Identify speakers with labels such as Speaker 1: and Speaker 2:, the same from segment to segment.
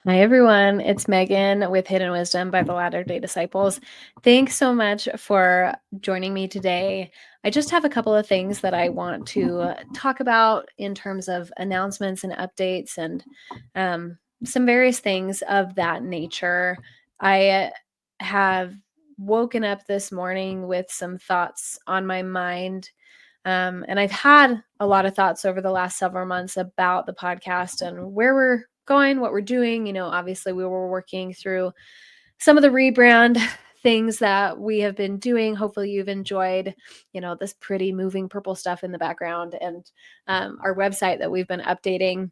Speaker 1: Hi, everyone. It's Megan with Hidden Wisdom by the Latter-day Disciples. Thanks so much for joining me today. I just have a couple of things that I want to talk about in terms of announcements and updates and some various things of that nature. I have woken up this morning with some thoughts on my mind. And I've had a lot of thoughts over the last several months about the podcast and where we're going, what we're doing. Obviously, we were working through some of the rebrand things that we have been doing. Hopefully, you've enjoyed, this pretty moving purple stuff in the background and our website that we've been updating.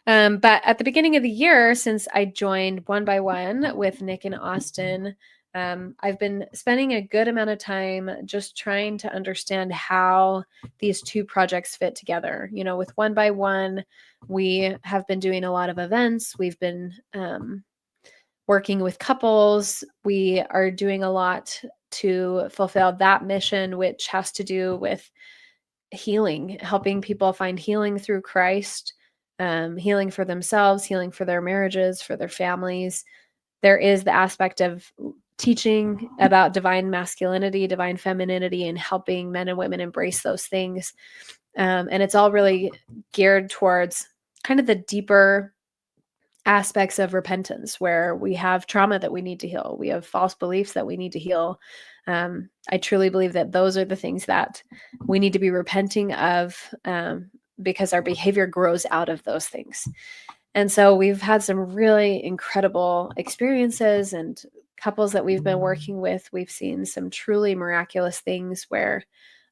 Speaker 1: But at the beginning of the year, since I joined One by One with Nick and Austin, I've been spending a good amount of time just trying to understand how these two projects fit together. With One by One, we have been doing a lot of events. We've been working with couples. We are doing a lot to fulfill that mission, which has to do with healing, helping people find healing through Christ, healing for themselves, healing for their marriages, for their families. There is the aspect of teaching about divine masculinity, divine femininity, and helping men and women embrace those things. And it's all really geared towards kind of the deeper aspects of repentance where we have trauma that we need to heal. We have false beliefs that we need to heal. I truly believe that those are the things that we need to be repenting of because our behavior grows out of those things. And so we've had some really incredible experiences and couples that we've been working with. We've seen some truly miraculous things where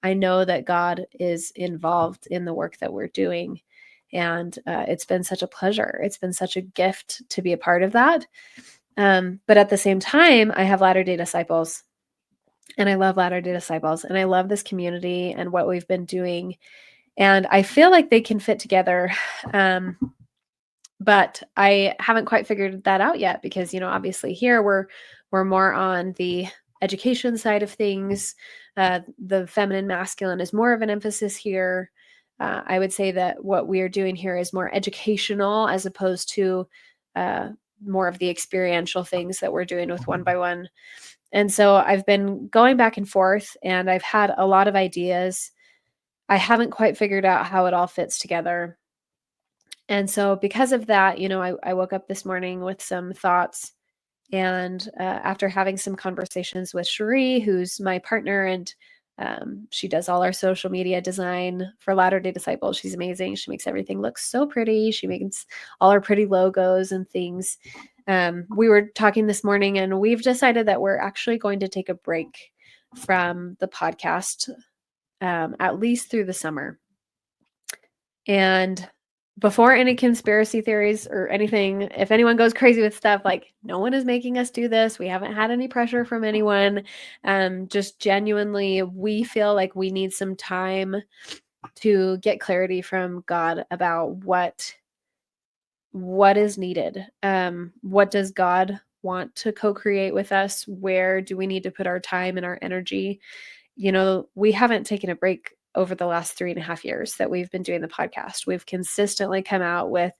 Speaker 1: I know that God is involved in the work that we're doing. And it's been such a pleasure. It's been such a gift to be a part of that. But at the same time, I have Latter-day Disciples, and I love Latter-day Disciples, and I love this community and what we've been doing. And I feel like they can fit together. But I haven't quite figured that out yet because, obviously here we're more on the education side of things. The feminine masculine is more of an emphasis here. I would say that what we are doing here is more educational as opposed to more of the experiential things that we're doing with One by One. And so I've been going back and forth, and I've had a lot of ideas. I haven't quite figured out how it all fits together. And so because of that, I woke up this morning with some thoughts. And after having some conversations with Cherie, who's my partner, and she does all our social media design for Latter-day Disciples. She's amazing. She makes everything look so pretty. She makes all our pretty logos and things. We were talking this morning, and we've decided that we're actually going to take a break from the podcast, at least through the summer. And before any conspiracy theories or anything, if anyone goes crazy with stuff, like, no one is making us do this. We haven't had any pressure from anyone. Just genuinely, we feel like we need some time to get clarity from God about what is needed. What does God want to co-create with us? Where do we need to put our time and our energy? We haven't taken a break over the last 3.5 years that we've been doing the podcast. We've consistently come out with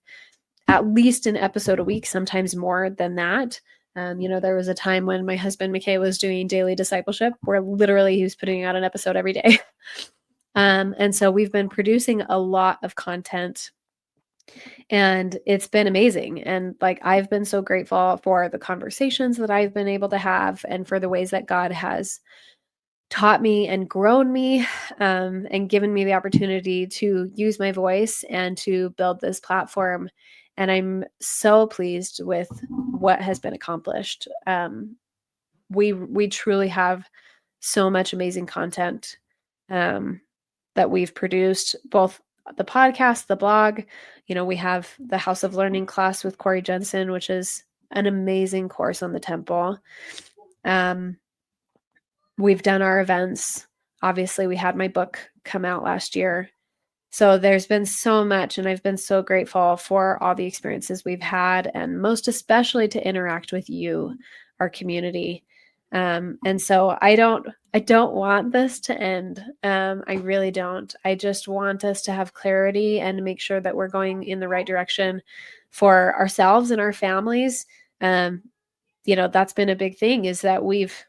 Speaker 1: at least an episode a week, sometimes more than that. There was a time when my husband, McKay, was doing daily discipleship where literally he was putting out an episode every day. And so we've been producing a lot of content, and it's been amazing. And I've been so grateful for the conversations that I've been able to have and for the ways that God has taught me and grown me, and given me the opportunity to use my voice and to build this platform. And I'm so pleased with what has been accomplished. We truly have so much amazing content that we've produced, both the podcast, the blog. We have the House of Learning class with Corey Jensen, which is an amazing course on the temple. We've done our events. Obviously, we had my book come out last year. So there's been so much, and I've been so grateful for all the experiences we've had, and most especially to interact with you, our community. And so I don't want this to end. I really don't. I just want us to have clarity and make sure that we're going in the right direction for ourselves and our families. Um, that's been a big thing, is that we've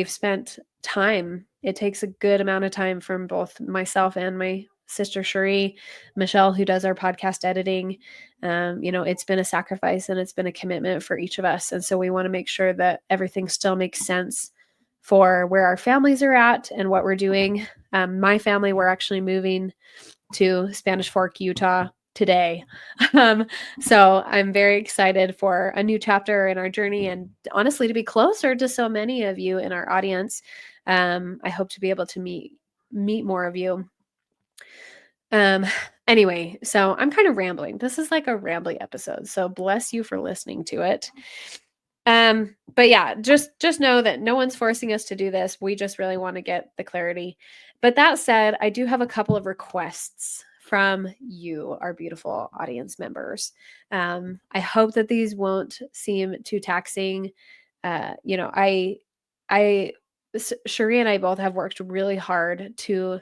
Speaker 1: spent time. It takes a good amount of time from both myself and my sister Cherie, Michelle, who does our podcast editing. It's been a sacrifice and it's been a commitment for each of us. And so we want to make sure that everything still makes sense for where our families are at and what we're doing. My family, we're actually moving to Spanish Fork, Utah today. So I'm very excited for a new chapter in our journey, and honestly, to be closer to so many of you in our audience. I hope to be able to meet more of you. Anyway, so I'm kind of rambling. This is like a rambling episode, so bless you for listening to it. But yeah, just know that no one's forcing us to do this. We just really want to get the clarity. But that said, I do have a couple of requests from you, our beautiful audience members. I hope that these won't seem too taxing. Cherie and I both have worked really hard to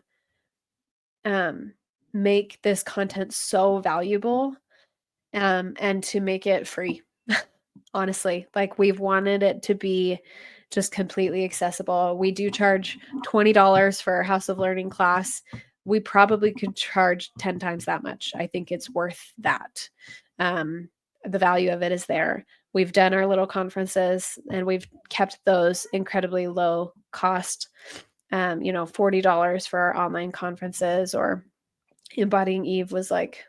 Speaker 1: make this content so valuable, and to make it free. Honestly, like, we've wanted it to be just completely accessible. We do charge $20 for our House of Learning class. We probably could charge 10 times that much. I think it's worth that. The value of it is there. We've done our little conferences and we've kept those incredibly low cost. $40 for our online conferences, or Embodying Eve was like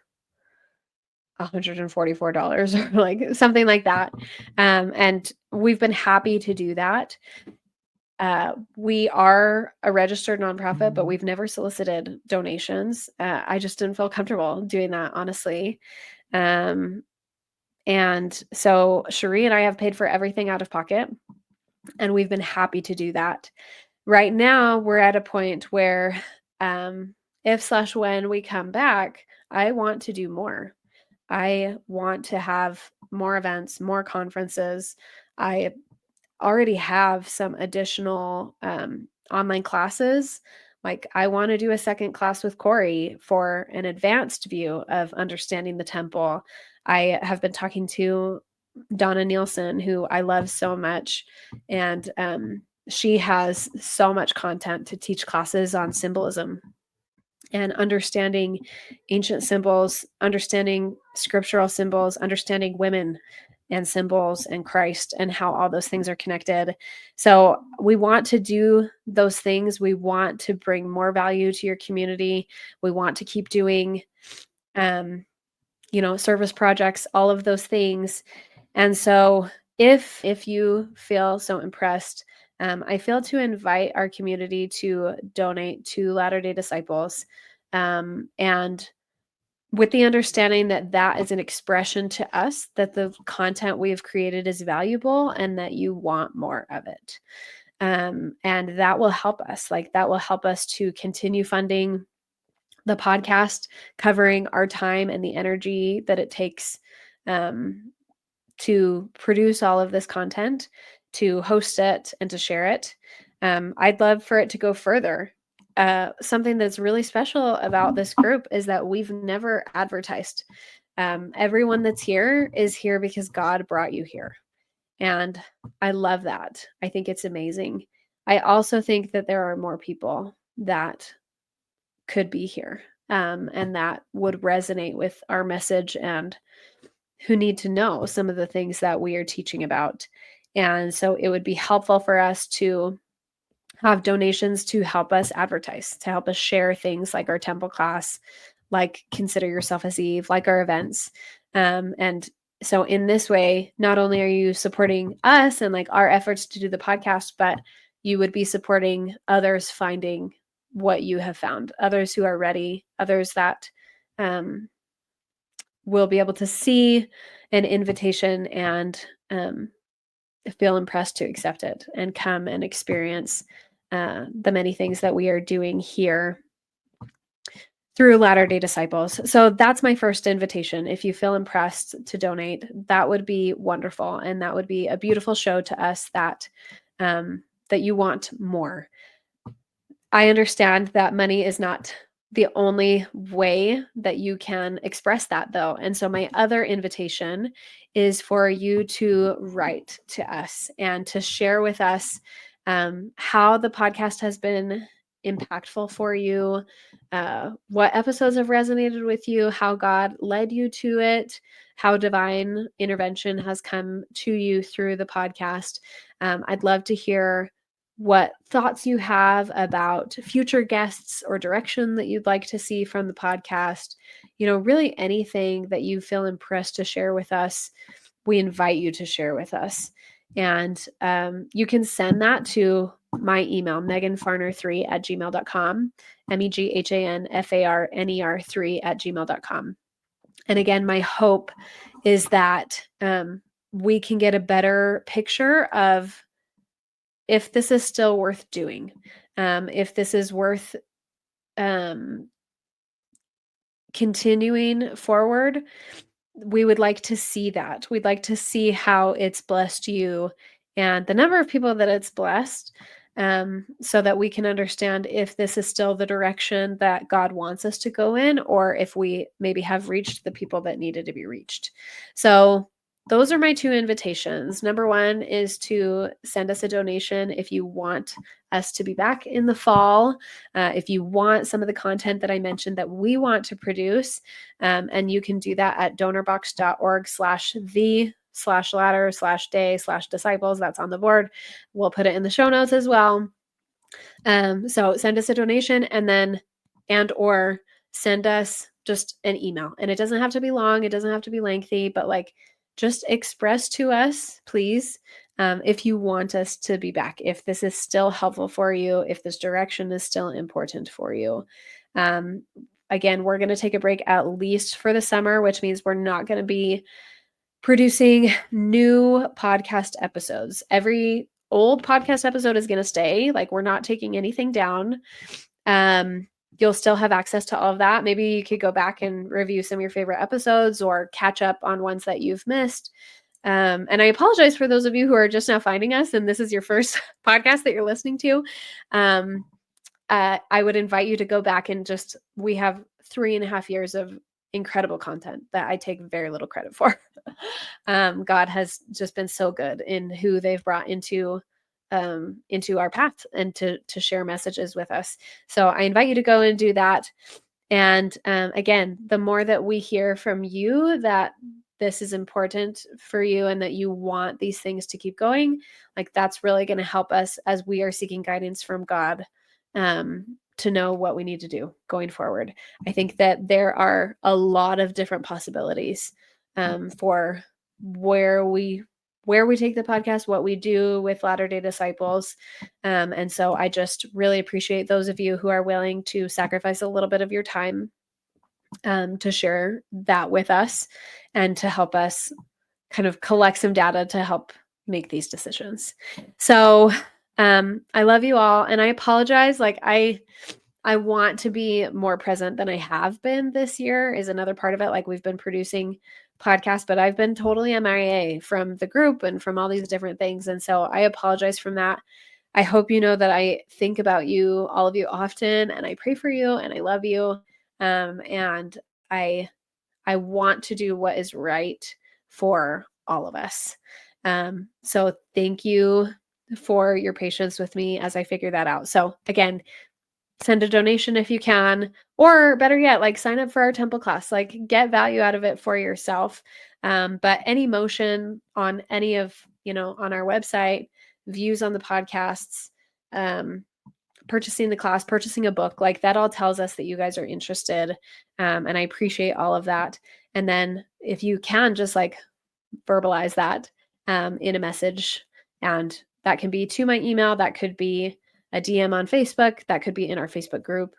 Speaker 1: $144 or like something like that. And we've been happy to do that. We are a registered nonprofit, but we've never solicited donations. I just didn't feel comfortable doing that, honestly. And so Cherie and I have paid for everything out of pocket, and we've been happy to do that. Right now, we're at a point where, if/when we come back, I want to do more. I want to have more events, more conferences. I already have some additional online classes. Like, I want to do a second class with Corey for an advanced view of understanding the temple. I have been talking to Donna Nielsen, who I love so much, and she has so much content to teach classes on symbolism and understanding ancient symbols, understanding scriptural symbols, understanding women and symbols and Christ and how all those things are connected. So we want to do those things. We want to bring more value to your community. We want to keep doing, service projects, all of those things. And so if you feel so impressed, I feel to invite our community to donate to Latter-day Disciples. And with the understanding that that is an expression to us that the content we've created is valuable and that you want more of it. And that will help us. Like, that will help us to continue funding the podcast, covering our time and the energy that it takes to produce all of this content, to host it, and to share it. I'd love for it to go further. Something that's really special about this group is that we've never advertised. Everyone that's here is here because God brought you here. And I love that. I think it's amazing. I also think that there are more people that could be here, and that would resonate with our message, and who need to know some of the things that we are teaching about. And so it would be helpful for us to have donations to help us advertise, to help us share things like our temple class, like Consider Yourself as Eve, like our events. And so in this way, not only are you supporting us and like our efforts to do the podcast, but you would be supporting others finding what you have found, others who are ready, others that will be able to see an invitation and feel impressed to accept it and come and experience the many things that we are doing here through Latter-day Disciples. So that's my first invitation. If you feel impressed to donate, that would be wonderful. And that would be a beautiful show to us that that you want more. I understand that money is not the only way that you can express that, though. And so, my other invitation is for you to write to us and to share with us how the podcast has been impactful for you, what episodes have resonated with you, how God led you to it, how divine intervention has come to you through the podcast. I'd love to hear what thoughts you have about future guests or direction that you'd like to see from the podcast. Really anything that you feel impressed to share with us, we invite you to share with us. And you can send that to my email, meghanfarner3@gmail.com, meghanfarner3@gmail.com. And again, my hope is that we can get a better picture of if this is still worth doing, if this is worth continuing forward. We would like to see that. We'd like to see how it's blessed you and the number of people that it's blessed, so that we can understand if this is still the direction that God wants us to go in, or if we maybe have reached the people that needed to be reached. So those are my two invitations. Number one is to send us a donation if you want us to be back in the fall, if you want some of the content that I mentioned that we want to produce, and you can do that at donorbox.org/the/ladder/day/disciples. That's on the board. We'll put it in the show notes as well. So send us a donation and or send us just an email. And it doesn't have to be long. It doesn't have to be lengthy, but just express to us, please, if you want us to be back, if this is still helpful for you, if this direction is still important for you. Again, we're going to take a break at least for the summer, which means we're not going to be producing new podcast episodes. Every old podcast episode is going to stay. We're not taking anything down. You'll still have access to all of that. Maybe you could go back and review some of your favorite episodes or catch up on ones that you've missed. And I apologize for those of you who are just now finding us and this is your first podcast that you're listening to. I would invite you to go back and we have 3.5 years of incredible content that I take very little credit for. God has just been so good in who they've brought into our path and to share messages with us. So I invite you to go and do that. And again, the more that we hear from you that this is important for you and that you want these things to keep going, that's really going to help us as we are seeking guidance from God, to know what we need to do going forward. I think that there are a lot of different possibilities for where we take the podcast, what we do with Latter-day Disciples. And so I just really appreciate those of you who are willing to sacrifice a little bit of your time to share that with us and to help us kind of collect some data to help make these decisions. So I love you all. And I apologize. I want to be more present than I have been this year is another part of it. We've been producing podcasts, but I've been totally MIA from the group and from all these different things. And so I apologize from that. I hope you know that I think about you, all of you often, and I pray for you and I love you. And I want to do what is right for all of us. So thank you for your patience with me as I figure that out. So again, send a donation if you can, or better yet, sign up for our temple class, get value out of it for yourself. But any motion on any of, on our website, views on the podcasts, purchasing the class, purchasing a book, that all tells us that you guys are interested. And I appreciate all of that. And then if you can just verbalize that in a message, and that can be to my email, that could be a DM on Facebook, that could be in our Facebook group,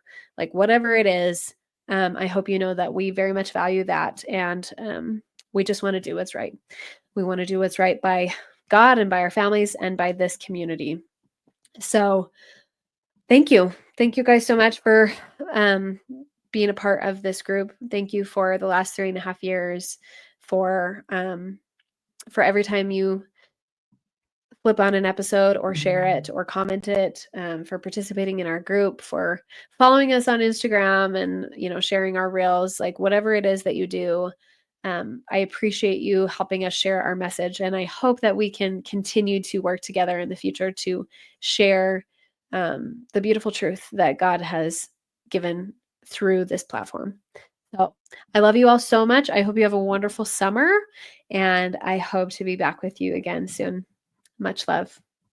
Speaker 1: whatever it is. I hope you know that we very much value that. And we just want to do what's right. We want to do what's right by God and by our families and by this community. So thank you. Thank you guys so much for being a part of this group. Thank you for the last 3.5 years, for every time you flip on an episode or share it or comment it, for participating in our group, for following us on Instagram and, sharing our reels, like whatever it is that you do. I appreciate you helping us share our message. And I hope that we can continue to work together in the future to share the beautiful truth that God has given through this platform. So I love you all so much. I hope you have a wonderful summer, and I hope to be back with you again soon. Much love.